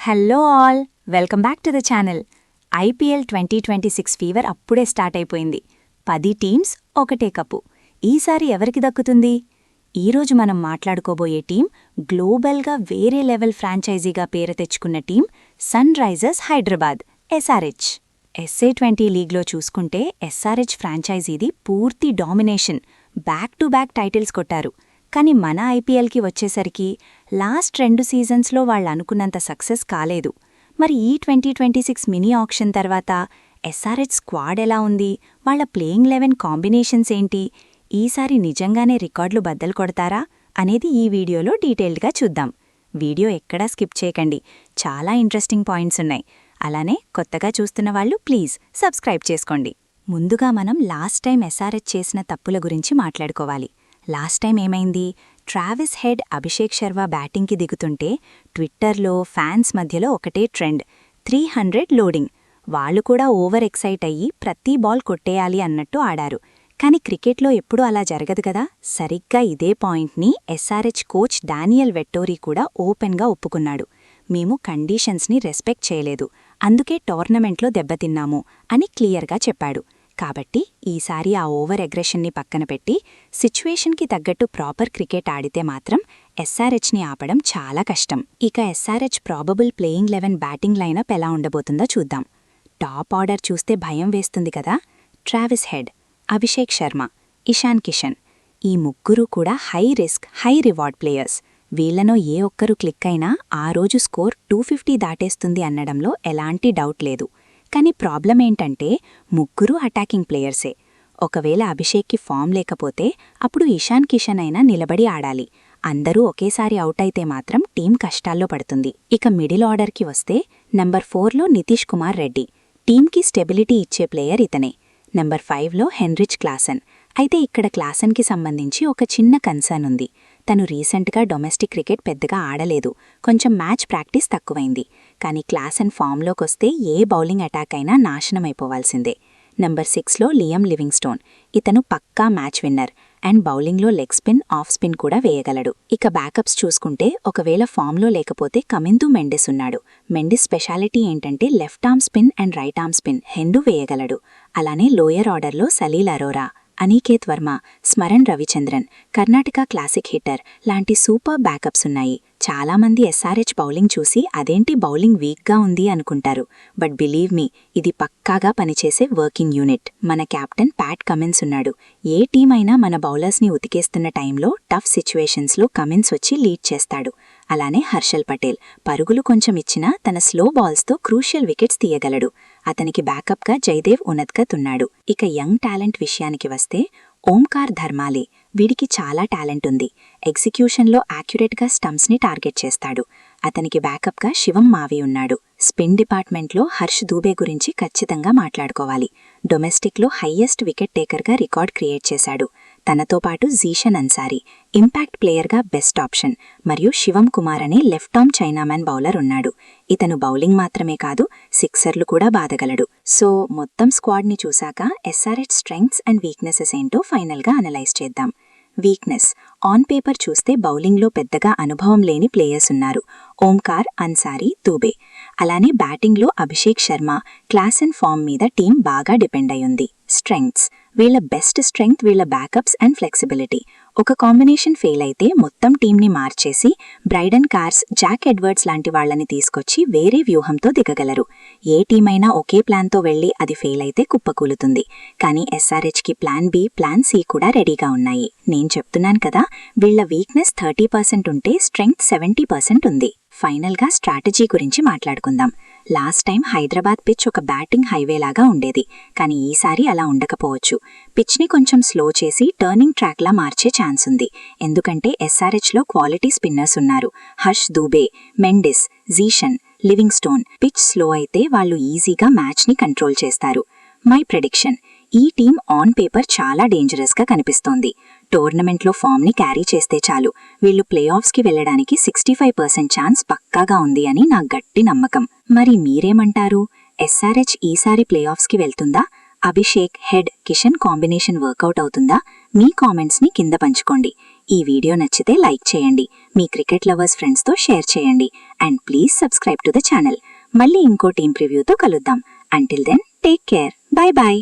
Hello all, welcome back to the channel. IPL 2026 fever అప్పుడే start అయిపోయింది. 10 teams, ఒకటే cup. ఈసారి ఎవరికి దక్కుతుంది? ఈరోజు మనం మాట్లాడుకోబోయే టీం గ్లోబల్గా వేరే లెవెల్ ఫ్రాంచైజీగా పేరు తెచ్చుకున్న team Sunrisers Hyderabad, SRH. SA20 లీగ్లో చూసుకుంటే ఎస్ఆర్హెచ్ ఫ్రాంచైజీది పూర్తి domination, back to back titles కొట్టారు. కానీ మన ఐపీఎల్కి వచ్చేసరికి లాస్ట్ 2 సీజన్స్లో వాళ్ళనుకున్నంత సక్సెస్ కాలేదు. మరి ఈ 2026 మినీ ఆక్షన్ తర్వాత ఎస్ఆర్హెచ్ స్క్వాడ్ ఎలా ఉంది, వాళ్ల ప్లేయింగ్ 11 కాంబినేషన్స్ ఏంటి, ఈసారి నిజంగానే రికార్డులు బద్దలు కొడతారా అనేది ఈ వీడియోలో డీటెయిల్డ్గా చూద్దాం. వీడియో ఎక్కడా స్కిప్ చేయకండి, చాలా ఇంట్రెస్టింగ్ పాయింట్స్ ఉన్నాయి. అలానే కొత్తగా చూస్తున్న వాళ్ళు ప్లీజ్ సబ్స్క్రైబ్ చేసుకోండి. ముందుగా మనం లాస్ట్ టైం ఎస్ఆర్హెచ్ చేసిన తప్పుల గురించి మాట్లాడుకోవాలి. లాస్ట్ టైం ఏమైంది? ట్రావిస్ హెడ్, అభిషేక్ శర్మ బ్యాటింగ్కి దిగుతుంటే ట్విట్టర్లో ఫ్యాన్స్ మధ్యలో ఒకటే ట్రెండ్, 300 లోడింగ్. వాళ్లు కూడా ఓవర్ ఎక్సైట్ అయ్యి ప్రతి బాల్ కొట్టేయాలి అన్నట్టు ఆడారు. కానీ క్రికెట్లో ఎప్పుడూ అలా జరగదు కదా. సరిగ్గా ఇదే పాయింట్ని ఎస్ఆర్హెచ్ కోచ్ డానియల్ వెట్టోరీ కూడా ఓపెన్గా ఒప్పుకున్నాడు. మేము కండీషన్స్ని రెస్పెక్ట్ చేయలేదు, అందుకే టోర్నమెంట్లో దెబ్బతిన్నాము అని క్లియర్గా చెప్పాడు. కాబట్టి ఈసారి ఆ ఓవర్ అగ్రెషన్ని పక్కన పెట్టి సిచ్యువేషన్కి తగ్గట్టు ప్రాపర్ క్రికెట్ ఆడితే మాత్రం ఎస్ఆర్హెచ్ని ఆపడం చాలా కష్టం. ఇక SRH probable playing 11 batting lineup ఎలా ఉండబోతుందో చూద్దాం. టాప్ ఆర్డర్ చూస్తే భయం వేస్తుంది కదా. ట్రావిస్ హెడ్, అభిషేక్ శర్మ, ఇషాన్ కిషన్, ఈ ముగ్గురూ కూడా high risk high reward players. వీళ్లలో ఏ ఒక్కరు క్లిక్ అయినా ఆ రోజు స్కోర్ 250 దాటేస్తుంది అనడంలో ఎలాంటి డౌట్ లేదు. కానీ ప్రాబ్లం ఏంటంటే ముగ్గురూ అటాకింగ్ ప్లేయర్సే. ఒకవేళ అభిషేక్కి ఫామ్ లేకపోతే అప్పుడు ఇషాన్ కిషన్ అయినా నిలబడి ఆడాలి. అందరూ ఒకేసారి అవుట్ అయితే మాత్రం టీం కష్టాల్లో పడుతుంది. ఇక మిడిల్ ఆర్డర్కి వస్తే నంబర్ 4లో నితీష్ కుమార్ రెడ్డి, టీంకి స్టెబిలిటీ ఇచ్చే ప్లేయర్ ఇతనే. నంబర్ 5లో హెన్రిచ్ క్లాసెన్. అయితే ఇక్కడ క్లాసెన్కి సంబంధించి ఒక చిన్న కన్సర్న్ ఉంది. తను రీసెంట్గా డొమెస్టిక్ క్రికెట్ పెద్దగా ఆడలేదు, కొంచెం మ్యాచ్ ప్రాక్టీస్ తక్కువైంది. కానీ క్లాసెన్ ఫామ్లోకొస్తే ఏ బౌలింగ్ అటాక్ అయినా నాశనమైపోవాల్సిందే. నంబర్ 6లో లియం లివింగ్స్టోన్. ఇతను పక్కా మ్యాచ్ విన్నర్ అండ్ బౌలింగ్లో లెగ్ స్పిన్, ఆఫ్ స్పిన్ కూడా వేయగలడు. ఇక బ్యాకప్స్ చూసుకుంటే ఒకవేళ ఫామ్లో లేకపోతే కమిందు మెండిస్ ఉన్నాడు. మెండిస్ స్పెషాలిటీ ఏంటంటే left arm spin and right arm spin రెండూ వేయగలడు. అలానే లోయర్ ఆర్డర్లో సలీల్ అరోరా, అనికేత్ వర్మ, స్మరణ్ రవిచంద్రన్, కర్ణాటక క్లాసిక్ హిట్టర్ లాంటి సూపర్ బ్యాకప్స్ ఉన్నాయి. చాలామంది ఎస్ఆర్హెచ్ బౌలింగ్ చూసి అదేంటి బౌలింగ్ వీక్గా ఉంది అనుకుంటారు. బట్ బిలీవ్ మీ, ఇది పక్కాగా పనిచేసే వర్కింగ్ యూనిట్. మన కెప్టెన్ ప్యాట్ కమిన్స్ ఉన్నాడు. ఏ టీం అయినా మన బౌలర్స్ని ఉతికేస్తున్న టైంలో టఫ్ సిచ్యువేషన్స్లో కమిన్స్ వచ్చి లీడ్ చేస్తాడు. అలానే హర్షల్ పటేల్ పరుగులు కొంచెం ఇచ్చినా తన స్లో బాల్స్తో క్రూషియల్ వికెట్స్ తీయగలడు. అతనికి బ్యాకప్గా జయదేవ్ ఉనద్కత్ ఉన్నాడు. ఇక యంగ్ టాలెంట్ విషయానికి వస్తే ఓంకార్ ధర్మాలే. వీడికి చాలా టాలెంట్ ఉంది. ఎగ్జిక్యూషన్లో యాక్యురేట్గా స్టంప్స్ని టార్గెట్ చేస్తాడు. అతనికి బ్యాకప్గా శివం మావి ఉన్నాడు. స్పిన్ డిపార్ట్మెంట్లో హర్ష్ దూబే గురించి ఖచ్చితంగా మాట్లాడుకోవాలి. డొమెస్టిక్లో హయ్యెస్ట్ వికెట్ టేకర్గా రికార్డ్ క్రియేట్ చేశాడు. తనతో పాటు జీషన్ అన్సారీ ఇంపాక్ట్ ప్లేయర్గా బెస్ట్ ఆప్షన్. మరియు శివం కుమార్ అనే లెఫ్ట్ ఆర్మ్ చైనామ్యాన్ బౌలర్ ఉన్నాడు. ఇతను బౌలింగ్ మాత్రమే కాదు, సిక్సర్లు కూడా బాదగలడు. సో మొత్తం స్క్వాడ్ని చూశాక ఎస్ఆర్హెచ్ స్ట్రెంగ్త్స్ అండ్ వీక్నెసెస్ ఏంటో ఫైనల్గా అనలైజ్ చేద్దాం. వీక్నెస్ ఆన్ పేపర్ చూస్తే బౌలింగ్లో పెద్దగా అనుభవం లేని ప్లేయర్స్ ఉన్నారు. ఓంకార్, అన్సారీ, దూబే. అలానే బ్యాటింగ్లో అభిషేక్ శర్మ, క్లాసెన్ ఫామ్ మీద టీం బాగా డిపెండ్ అయ్యింది. స్ట్రెంగ్త్స్ వీళ్ల బెస్ట్ స్ట్రెంగ్త్ వీళ్ల బ్యాకప్స్ అండ్ ఫ్లెక్సిబిలిటీ. ఒక కాంబినేషన్ ఫెయిల్ అయితే మొత్తం టీంని మార్చేసి బ్రైడన్ కార్స్, జాక్ ఎడ్వర్డ్స్ లాంటి వాళ్లని తీసుకొచ్చి వేరే వ్యూహంతో దిగగలరు. ఏ టీమైనా ఒకే ప్లాన్తో వెళ్లి అది ఫెయిల్ అయితే కుప్పకూలుతుంది. కానీ ఎస్ఆర్హెచ్కి ప్లాన్ బి, ప్లాన్ సి కూడా రెడీగా ఉన్నాయి. నేను చెప్తున్నాను కదా, వీళ్ల వీక్నెస్ 30% ఉంటే స్ట్రెంగ్త్ 70% ఉంది. ఫైనల్గా స్ట్రాటజీ గురించి మాట్లాడుకుందాం. లాస్ట్ టైం హైదరాబాద్ పిచ్ ఒక బ్యాటింగ్ హైవేలాగా ఉండేది. కానీ ఈసారి అలా ఉండకపోవచ్చు. పిచ్ని కొంచెం స్లో చేసి టర్నింగ్ ట్రాక్లా మార్చే ఛాన్స్ ఉంది. ఎందుకంటే ఎస్ఆర్హెచ్లో క్వాలిటీ స్పిన్నర్స్ ఉన్నారు. Harsh Dubey, Mendis, Zeeshan, Livingstone. Pitch slow అయితే వాళ్ళు ఈజీగా మ్యాచ్ని కంట్రోల్ చేస్తారు. మై ప్రెడిక్షన్, ఈ టీం ఆన్ పేపర్ చాలా డేంజరస్గా కనిపిస్తోంది. టోర్నమెంట్లో ఫామ్ని క్యారీ చేస్తే చాలు, వీళ్లు ప్లేఆఫ్స్కి వెళ్లడానికి 65% ఛాన్స్ పక్కాగా ఉంది అని నా గట్టి నమ్మకం. మరి మీరేమంటారు? ఎస్ఆర్హెచ్ ఈసారి ప్లేఆఫ్స్కి వెళ్తుందా? Abhishek, Head, Kishan combination work out అవుతుందా? మీ కామెంట్స్ని కింద పంచుకోండి. ఈ వీడియో నచ్చితే లైక్ చేయండి, మీ క్రికెట్ లవర్స్ ఫ్రెండ్స్తో షేర్ చేయండి and please subscribe to the channel. మళ్ళీ ఇంకో టీమ్ ప్రివ్యూతో కలుద్దాం. Until then take care. Bye bye.